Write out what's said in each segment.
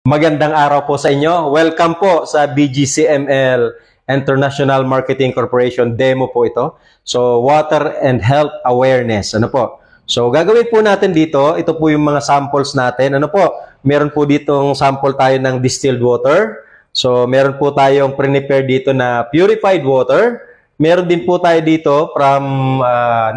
Magandang araw po sa inyo. Welcome po sa BGCML International Marketing Corporation. Demo po ito. So, Water and Health Awareness. Ano po? So, gagawin po natin dito, ito po yung mga samples natin. Ano po? Meron po ditong sample tayo ng distilled water. So, meron po tayong prepare dito na purified water. Meron din po tayo dito from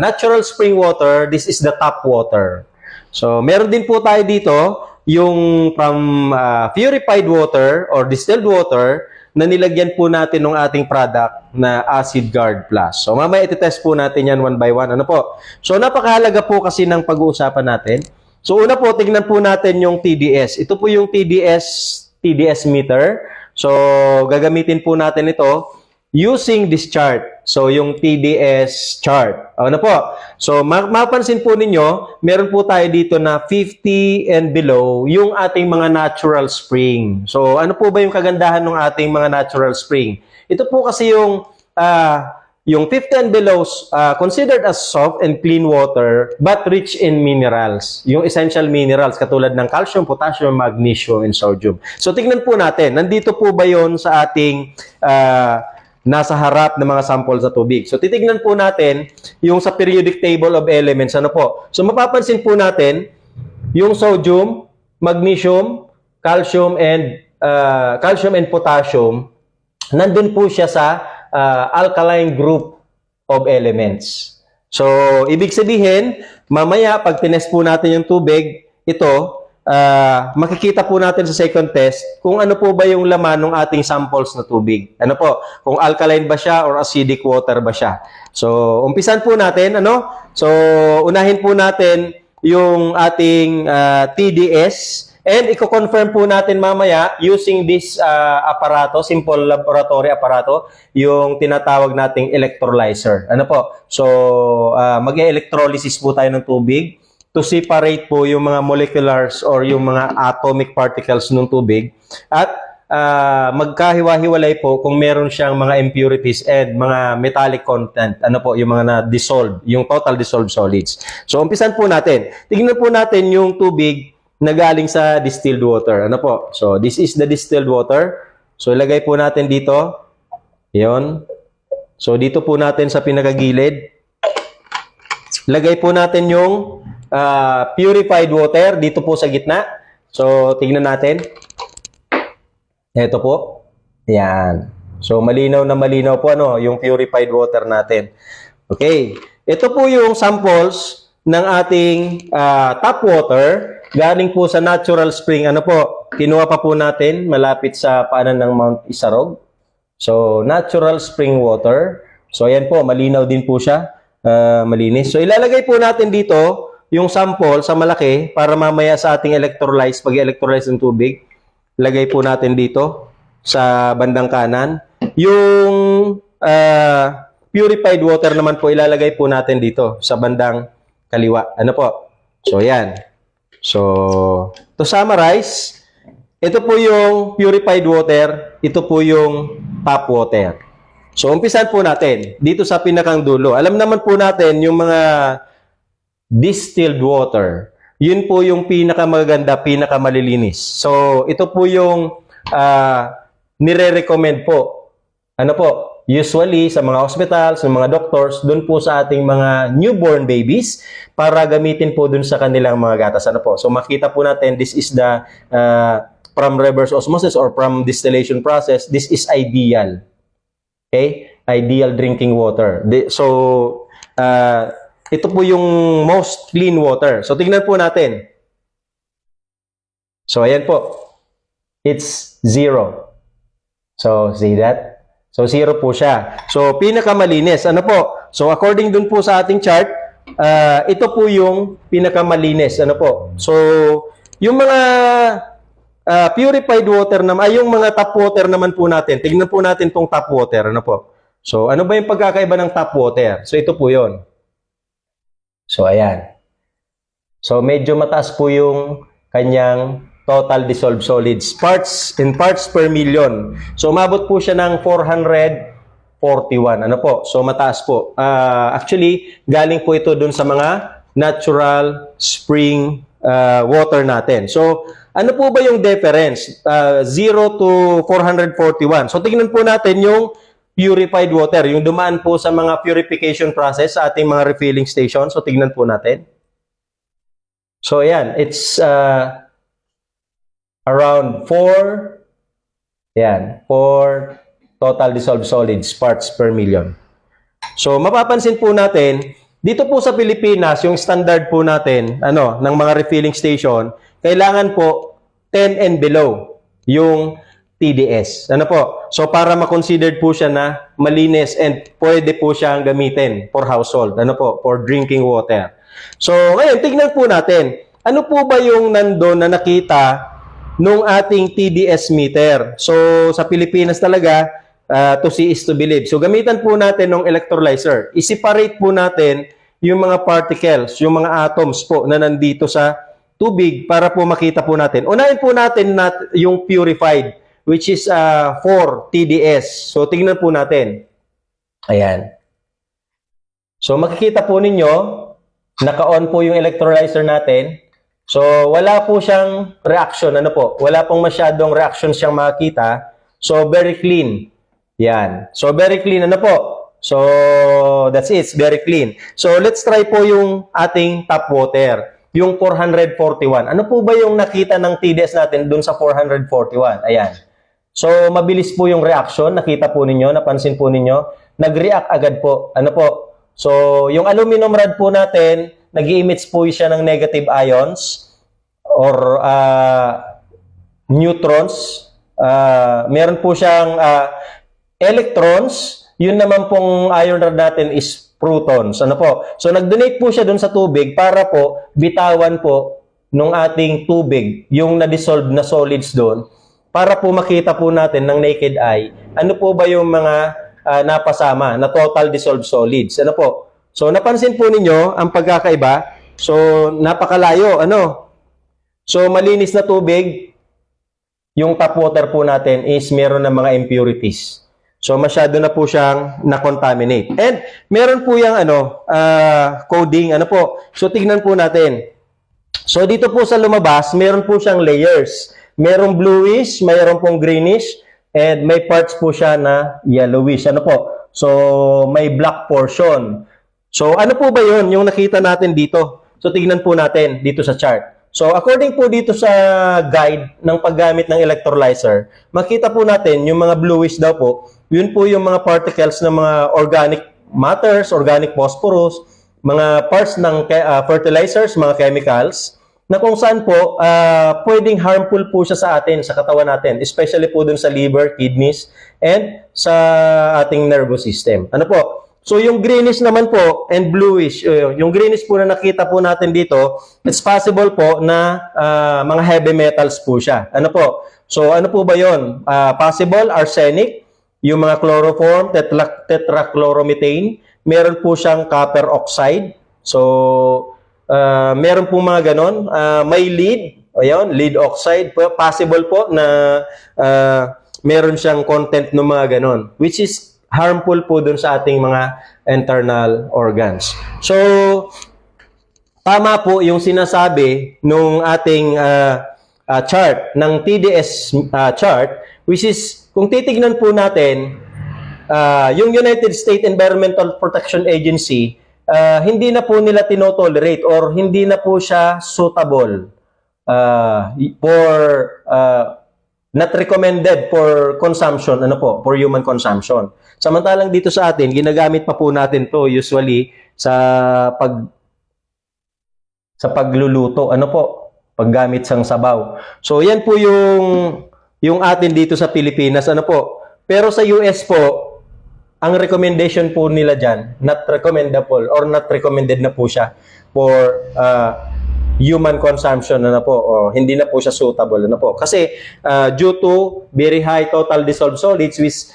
natural spring water. This is the tap water. So, meron din po tayo dito yung from purified water or distilled water na nilagyan po natin ng ating product na Acid Guard Plus. So, mamaya iti-test po natin yan one by one. Ano po? So, napakahalaga po kasi ng pag-uusapan natin. So, una po, tignan po natin yung TDS. Ito po yung TDS meter. So, gagamitin po natin ito using this chart. So, yung TDS chart. Ano po? So, mapansin po ninyo, meron po tayo dito na 50 and below yung ating mga natural spring. So, ano po ba yung kagandahan ng ating mga natural spring? Ito po kasi yung 50 and below considered as soft and clean water but rich in minerals. Yung essential minerals katulad ng calcium, potassium, magnesium, and sodium. So, tignan po natin. Nandito po ba yon sa ating nasa harap ng mga sample sa tubig. So, titignan po natin yung sa periodic table of elements. Ano po? So, mapapansin po natin yung sodium, magnesium, calcium, and potassium, nandun po siya sa alkaline group of elements. So, ibig sabihin, mamaya, pag tinest po natin yung tubig, ito, makikita po natin sa second test kung ano po ba yung laman ng ating samples na tubig. Ano po? Kung alkaline ba siya or acidic water ba siya. So, umpisan po natin, ano? So, unahin po natin yung ating TDS and i-confirm po natin mamaya using this aparato, simple laboratory aparato, yung tinatawag nating electrolyzer. Ano po? So, mag-electrolysis po tayo ng tubig to separate po yung mga moleculars or yung mga atomic particles ng tubig at magkahiwa-hiwalay po kung meron siyang mga impurities and mga metallic content. Ano po, yung mga na-dissolve, yung total dissolved solids. So, umpisan po natin. Tingnan po natin yung tubig na galing sa distilled water. Ano po? So, this is the distilled water. So, ilagay po natin dito. Yun. So, dito po natin sa pinakagilid. Lagay po natin yung purified water dito po sa gitna. So, tignan natin. Ito po. Yan. So, malinaw na malinaw po yung purified water natin. Okay. Ito po yung samples ng ating tap water galing po sa natural spring. Ano po? Kinuha pa po natin malapit sa paanan ng Mount Isarog. So, natural spring water. So, ayan po. Malinaw din po siya. Malinis. So, ilalagay po natin dito yung sample sa malaki para mamaya sa ating electrolyze, pag-electrolyze ng tubig, lagay po natin dito sa bandang kanan. Yung purified water naman po, ilalagay po natin dito sa bandang kaliwa. Ano po? So, yan. So, to summarize, ito po yung purified water, ito po yung tap water. So, umpisan po natin dito sa pinakang dulo. Alam naman po natin yung mga distilled water. Yun po yung pinakamaganda, pinakamalilinis. So, ito po yung nire-recommend po. Ano po? Usually, sa mga hospitals, sa mga doctors, dun po sa ating mga newborn babies para gamitin po dun sa kanilang mga gatas. Ano po? So, makita po natin, this is the from reverse osmosis or from distillation process. This is ideal. Okay? Ideal drinking water. So, ito po yung most clean water. So, tingnan po natin. So, ayan po. It's 0. So, see that? So, 0 po siya. So, pinakamalinis. Ano po? So, according dun po sa ating chart, ito po yung pinakamalinis. Ano po? So, yung mga purified water naman, yung mga tap water naman po natin. Tingnan po natin tong tap water. Ano po? So, ano ba yung pagkakaiba ng tap water? So, ito po yun. So, ayan. So, medyo mataas po yung kanyang total dissolved solids. Parts per million. So, umabot po siya ng 441. Ano po? So, mataas po. Actually, galing po ito dun sa mga natural spring water natin. So, Ano po ba yung difference? 0 to 441. So, tingnan po natin yung purified water, yung dumaan po sa mga purification process sa ating mga refilling station. So, tingnan po natin. So, ayan. It's around 4, ayan, 4 total dissolved solids parts per million. So, mapapansin po natin, dito po sa Pilipinas, yung standard po natin, ng mga refilling station, kailangan po 10 and below yung TDS. Ano po? So, para ma-considered po siya na malinis and pwede po siyang gamitin for household. Ano po? For drinking water. So, ngayon, tignan po natin. Ano po ba yung nandoon na nakita nung ating TDS meter? So, sa Pilipinas talaga, to see is to believe. So, gamitan po natin ng electrolyzer. I-separate po natin yung mga particles, yung mga atoms po na nandito sa tubig para po makita po natin. Unahin po natin yung purified, which is 4 TDS. So, tingnan po natin. Ayan. So, makikita po ninyo, naka-on po yung electrolyzer natin. So, wala po siyang reaction. Ano po? Wala pong masyadong reaction siyang makita. So, very clean. Yan. So, very clean. Ano po? So, that's it. It's very clean. So, let's try po yung ating tap water. Yung 441. Ano po ba yung nakita ng TDS natin dun sa 441? Ayan. So, mabilis po yung reaction. Nakita po ninyo, napansin po ninyo. Nag-react agad po. Ano po? So, yung aluminum rod po natin, nag-i-emits po siya ng negative ions or neutrons. Meron po siyang electrons. Yun naman pong ion rod natin is protons. Ano po? So, nag-donate po siya dun sa tubig para po bitawan po nung ating tubig, yung na-dissolve na solids doon, para po makita po natin ng naked eye, ano po ba yung mga napasama na total dissolved solids. Ano po? So, napansin po ninyo ang pagkakaiba. So, napakalayo. Ano? So, malinis na tubig, yung tap water po natin is meron ng mga impurities. So, masyado na po siyang na-contaminate. And, meron po yung coding. Ano po? So, tignan po natin. So, dito po sa lumabas, meron po siyang layers. Merong bluish, mayroon pong greenish, and may parts po siya na yellowish. Ano po? So, may black portion. So, ano po ba yun? Yung nakita natin dito. So, tignan po natin dito sa chart. So, according po dito sa guide ng paggamit ng electrolyzer, makita po natin yung mga bluish daw po, yun po yung mga particles ng mga organic matters, organic phosphorus, mga parts ng fertilizers, mga chemicals, na kung saan po pwedeng harmful po siya sa atin, sa katawan natin, especially po dun sa liver, kidneys, and sa ating nervous system. Ano po? So, yung greenish naman po and bluish, yung greenish po na nakita po natin dito, it's possible po na mga heavy metals po siya. Ano po? So, ano po ba yun? Possible, arsenic, yung mga chloroform, tetrachloromethane, meron po siyang copper oxide. So, meron po mga ganon. May lead, ayun, lead oxide. Possible po na meron siyang content ng mga ganon, which is harmful po dun sa ating mga internal organs. So, tama po yung sinasabi nung ating chart, ng TDS chart, which is, kung titignan po natin, yung United States Environmental Protection Agency, hindi na po nila tinotolerate or hindi na po siya suitable for not recommended for consumption, for human consumption. Samantalang dito sa atin, ginagamit pa po natin to usually sa pagluluto, paggamit sang sabaw. So yan po yung atin dito sa Pilipinas, Pero sa US po, ang recommendation po nila dyan, not recommendable or not recommended na po siya for human consumption, o hindi na po siya suitable, Kasi due to very high total dissolved solids, which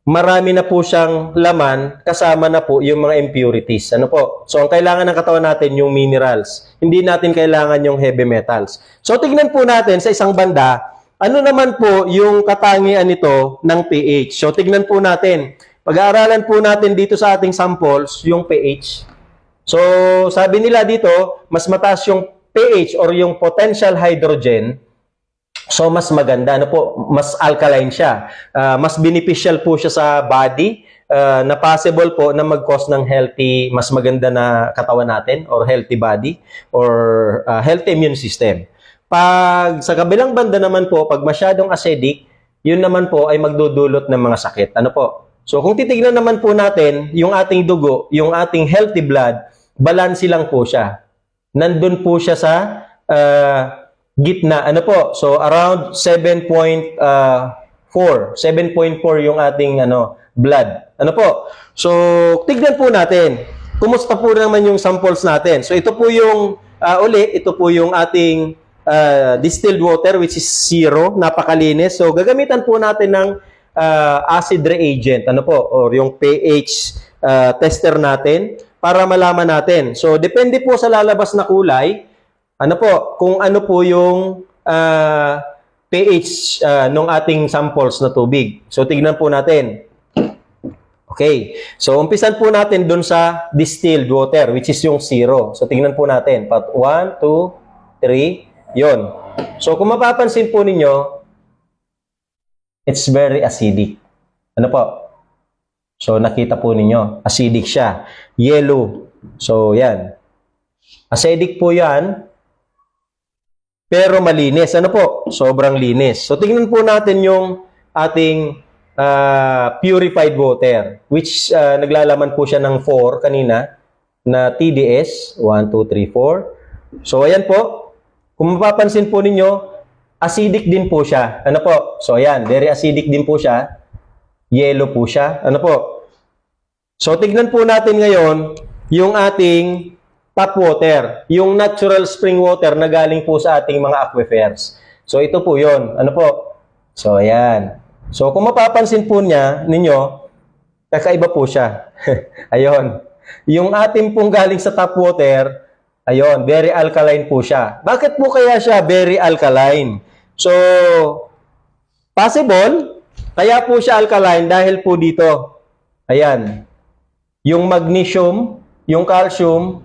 marami na po siyang laman, kasama na po yung mga impurities. So, ang kailangan ng katawan natin yung minerals. Hindi natin kailangan yung heavy metals. So, tignan po natin sa isang banda, ano naman po yung katangian nito ng pH. So, tignan po natin. Pag-aaralan po natin dito sa ating samples, yung pH. So, sabi nila dito, mas mataas yung pH or yung potential hydrogen, so mas maganda, ano po, mas alkaline siya. Mas beneficial po siya sa body, na possible po na mag-cause ng healthy, mas maganda na katawan natin or healthy body or healthy immune system. Pag sa kabilang banda naman po, pag masyadong acidic, yun naman po ay magdudulot ng mga sakit. Ano po? So kung titignan naman po natin, yung ating dugo, yung ating healthy blood, balanse lang po siya. Nandun po siya sa gitna. Ano po? So around 7.4 yung ating blood. Ano po? So tignan po natin. Kumusta po naman yung samples natin? So ito po yung ito po yung ating distilled water which is 0, napakalinis. So gagamitan po natin ng acid reagent, ano po, or yung pH tester natin para malaman natin. So depende po sa lalabas na kulay, ano po, kung ano po yung pH nung ating samples na tubig. So tignan po natin. Okay. So umpisan po natin dun sa distilled water which is yung 0. So tignan po natin. 1, 2, 3, yon. So kung mapapansin po ninyo, it's very acidic. Ano po? So nakita po ninyo, acidic siya. Yellow. So yan. Acidic po yan. Pero malinis. Ano po? Sobrang linis. So tingnan po natin yung ating purified water which naglalaman po siya ng 4 kanina na TDS. 1, 2, 3, 4. So ayan po. Kung mapapansin po ninyo, acidic din po siya. Ano po? So ayan, very acidic din po siya. Yellow po siya. Ano po? So tignan po natin ngayon yung ating tap water, yung natural spring water na galing po sa ating mga aquifers. So ito po 'yon. Ano po? So ayan. So kung mapapansin po ninyo, kakaiba po siya. Ayun. Yung ating pong galing sa tap water, ayun, very alkaline po siya. Bakit po kaya siya very alkaline? So, possible, kaya po siya alkaline dahil po dito. Ayan. Yung magnesium, yung calcium,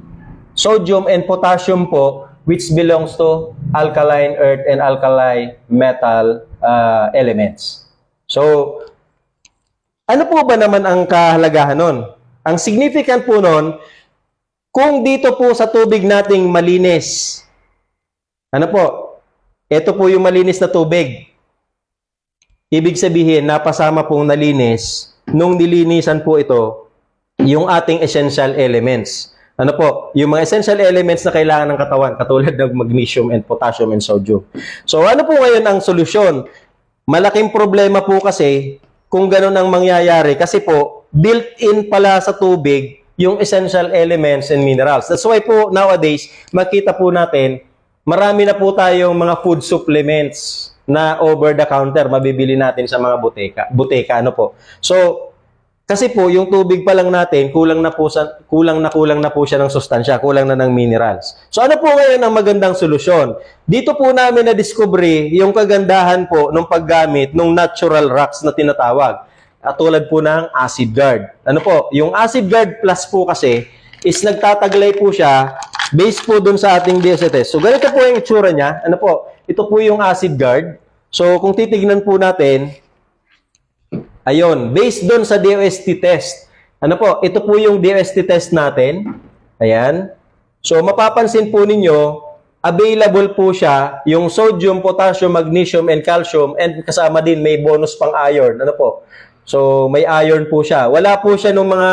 sodium, and potassium po, which belongs to alkaline earth and alkali metal elements. So, ano po ba naman ang kahalagahan nun? Ang significant po nun, kung dito po sa tubig nating malinis, ano po? Ito po yung malinis na tubig. Ibig sabihin, napasama pong nalinis, nung nilinisan po ito, yung ating essential elements. Ano po? Yung mga essential elements na kailangan ng katawan, katulad ng magnesium and potassium and sodium. So, ano po ngayon ang solusyon? Malaking problema po kasi kung ganun ang mangyayari. Kasi po, built-in pala sa tubig yung essential elements and minerals. That's why po, nowadays, makita po natin, marami na po tayong mga food supplements na over the counter, mabibili natin sa mga buteka, ano po. So, kasi po, yung tubig pa lang natin, kulang na po siya ng sustansya, kulang na ng minerals. So, ano po ngayon ang magandang solusyon? Dito po namin na-discover yung kagandahan po ng paggamit ng natural rocks na tinatawag. At tulad po ng Acid Guard. Ano po? Yung Acid Guard Plus po kasi is nagtataglay po siya based po dun sa ating DST test. So, ganito po yung itsura niya. Ano po? Ito po yung Acid Guard. So, kung titignan po natin, ayun, based dun sa DOST test. Ano po? Ito po yung DOST test natin. Ayan. So, mapapansin po ninyo, available po siya yung sodium, potassium, magnesium, and calcium, and kasama din may bonus pang iron. Ano po? So, may iron po siya. Wala po siya ng mga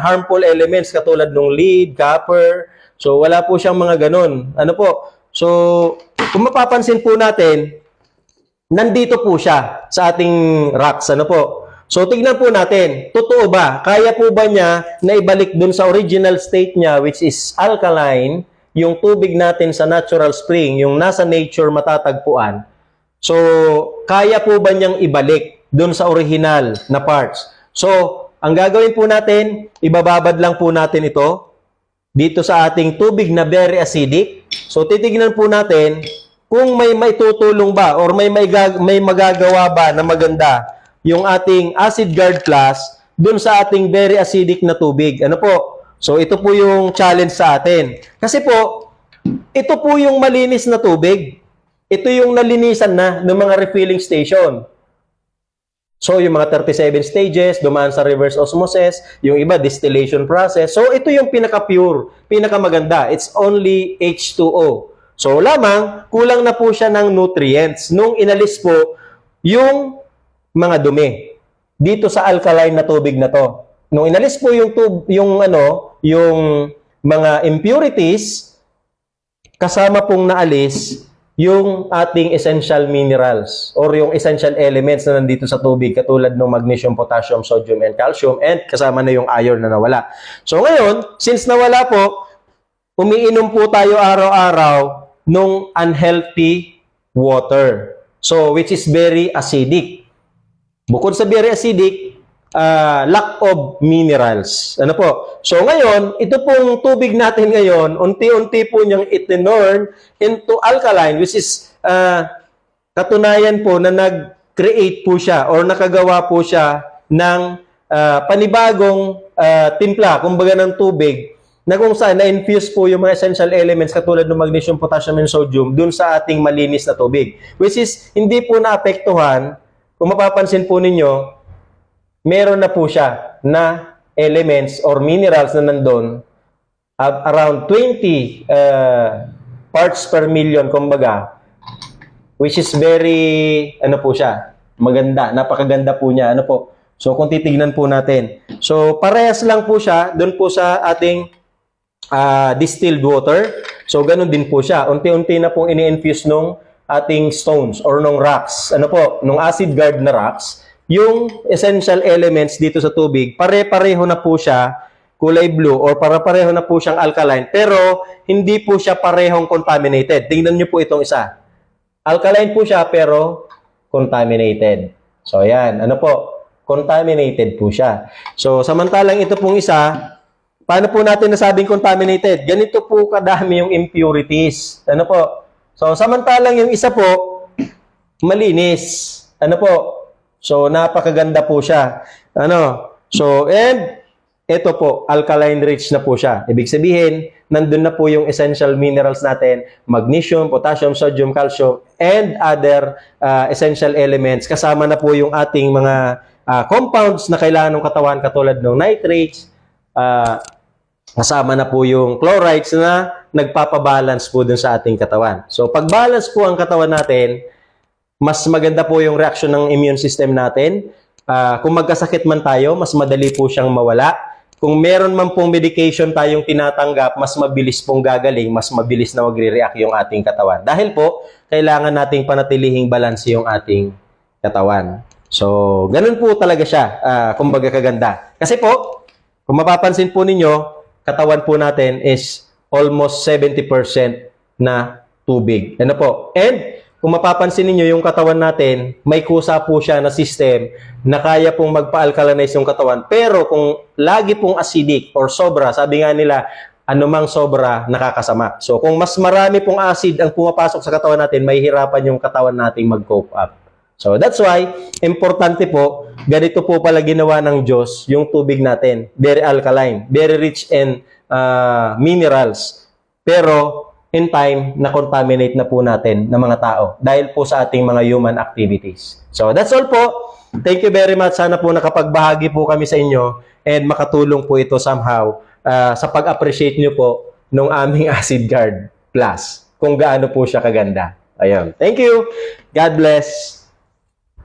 harmful elements katulad ng lead, copper. So, wala po siyang mga ganun. Ano po? So, kung mapapansin po natin, nandito po siya sa ating rocks. Ano po? So, tignan po natin. Totoo ba? Kaya po ba niya na ibalik dun sa original state niya, which is alkaline, yung tubig natin sa natural spring, yung nasa nature matatagpuan? So, kaya po ba niyang ibalik dun sa original na parts? So, ang gagawin po natin, ibababad lang po natin ito dito sa ating tubig na very acidic. So, titignan po natin kung may maitutulong ba or may magagawa ba na maganda yung ating Acid Guard Plus dun sa ating very acidic na tubig. Ano po? So, ito po yung challenge sa atin. Kasi po, Ito po yung malinis na tubig. Ito yung nalinisan na ng mga refilling station. So, yung mga 37 stages, dumaan sa reverse osmosis, yung iba, distillation process. So, ito yung pinaka-pure, pinaka-maganda. It's only H2O. So, lamang, kulang na po siya ng nutrients nung inalis po yung mga dumi dito sa alkaline na tubig na to. Nung inalis po yung mga impurities, kasama pong naalis yung ating essential minerals or yung essential elements na nandito sa tubig katulad ng magnesium, potassium, sodium, and calcium, and kasama na yung iron na nawala. So ngayon, since nawala po, umiinom po tayo araw-araw nung unhealthy water. So, which is very acidic. Bukod sa very acidic, lack of minerals. Ano po? So ngayon, ito pong tubig natin ngayon, unti-unti po niyang itinurn into alkaline, which is katunayan po na nag-create po siya or nakagawa po siya ng panibagong timpla, kumbaga ng tubig, na kung saan na-infuse po yung mga essential elements katulad ng magnesium, potassium, and sodium dun sa ating malinis na tubig. Which is, hindi po naapektuhan, kung mapapansin po ninyo, meron na po siya na elements or minerals na nandun around 20 parts per million, kumbaga, which is very, ano po siya, maganda, napakaganda po niya, ano po. So, kung titignan po natin. So, parehas lang po siya doon po sa ating distilled water. So, ganun din po siya. Unti-unti na pong ini-infuse nung ating stones or nung rocks. Ano po, nung acid guard na rocks, yung essential elements dito sa tubig, pare-pareho na po siya, kulay blue, or pare-pareho na po siyang alkaline, pero hindi po siya parehong contaminated. Tingnan niyo po itong isa. Alkaline po siya, pero contaminated. So, ayan. Ano po? Contaminated po siya. So, samantalang ito pong isa, paano po natin nasabing contaminated? Ganito po kadami yung impurities. Ano po? So, samantalang yung isa po, malinis. Ano po? So, napakaganda po siya. Ano? So, and ito po, alkaline rich na po siya. Ibig sabihin, nandun na po yung essential minerals natin, magnesium, potassium, sodium, calcium, and other essential elements. Kasama na po yung ating mga compounds na kailangan ng katawan katulad ng nitrates, kasama na po yung chlorides na nagpapabalance po dun sa ating katawan. So, pag balance po ang katawan natin, mas maganda po yung reaction ng immune system natin. Kung magkasakit man tayo, mas madali po siyang mawala. Kung meron man pong medication tayong tinatanggap, mas mabilis pong gagaling, mas mabilis na magre-react yung ating katawan. Dahil po, kailangan nating panatilihing balance yung ating katawan. So, ganun po talaga siya, kumbaga kaganda. Kasi po, kung mapapansin po ninyo, katawan po natin is almost 70% na tubig. Ano po? And, kung mapapansin niyo yung katawan natin, may kusa po siya na system na kaya pong magpa-alkalinize yung katawan. Pero kung lagi pong acidic or sobra, sabi nga nila, anumang sobra nakakasama. So kung mas marami pong acid ang pumapasok sa katawan natin, may hirapan yung katawan nating mag-cope up. So that's why, importante po, ganito po pala ginawa ng Diyos yung tubig natin. Very alkaline, very rich in minerals. Pero in time, na-contaminate na po natin ng mga tao dahil po sa ating mga human activities. So, that's all po. Thank you very much. Sana po nakapagbahagi po kami sa inyo and makatulong po ito somehow sa pag-appreciate nyo po ng aming Acid Guard Plus kung gaano po siya kaganda. Ayun. Thank you. God bless.